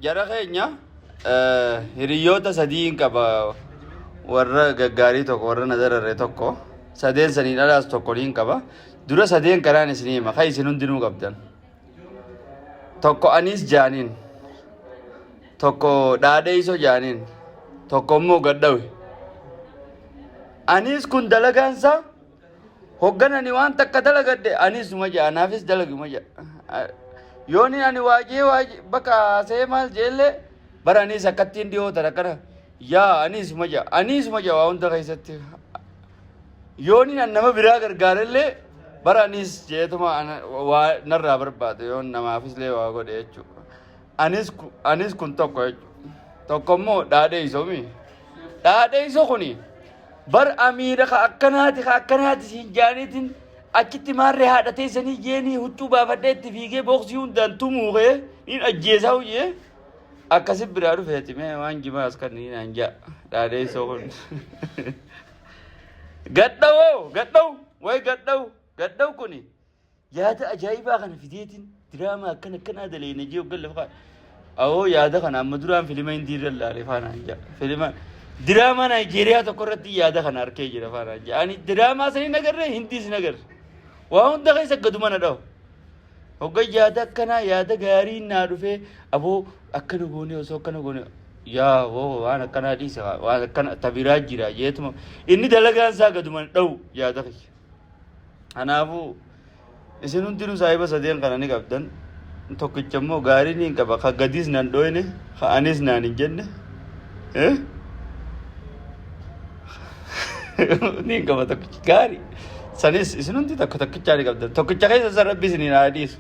jara keenya hiriyoota sadiin qaba warra gaggaarii tokko warra nadararre tokko sadeen sanii dhalaas tokko niin qaba dura sadeen karaan isinii hima kai isin hundinuu qabdan tokko anis jaaniin tokko dhaadheeyso jaaniin tokko immoo gadhawe anis kun dalagaansa hogganani waan takka dalagadde anis numa jaa anaafis dalaguma jaa yooni ani waajee bakka haasee maal jeelle bara anis akkattiin dhiyoota akkana yaa anis numa jaa waa hunda keessatti yooni an nama biraa gargaarellee bara anis jeetuma waa narraa barbaade yoon namaafislee waa godhe jechuudha anis kun tokko jechuudha tokko immoo dhaadheeyso kuni bar amiira ka akkanaati siin jaaniitiin achitti maarree haadhatee sanii jeenii huccuu baafadhee itti fiigee booksii hundaan tumuuqee niin ajjeesaa hujjee akkasit biraa dhufeeti mee waan jimaas kan niin anjaa dhaadheeyso kun gadhaw kuni yaada ajaa'ibaa kana fideetiin diraamaa akkanaa daleena jee hoggan lafa awoo yaada kana amma duraan filima hindiirra laale faanaan jaa filima diraamaa Naayijeeriyaa tokko irratti yaada kana arkee jira faanaan jaa ani diraamaa sanii nagarre hindiis nagarre waa hunda keessa gaduma na dhawu hoggan yaada akkanaa yaada gaarii naa dhufee aboo akkana goone osoo akkana goone yaa woo waan akkanaa dhiisa waan akkana tabiraa jira jeetuma inni dalagaan isaa gaduma na dhawu yaada kiyya kanaafuu isin hundinuu saahiba sadeen kana ni qabdan tokkicha immoo gaarii niin qaba ka gadiis nan dhoyne ka anis naan hin jenne niin qaba tokkicha gaarii sanis isin hundi tokkichaa ni qabdan tokkicha keessa san rabbi isiniin haa dhiisu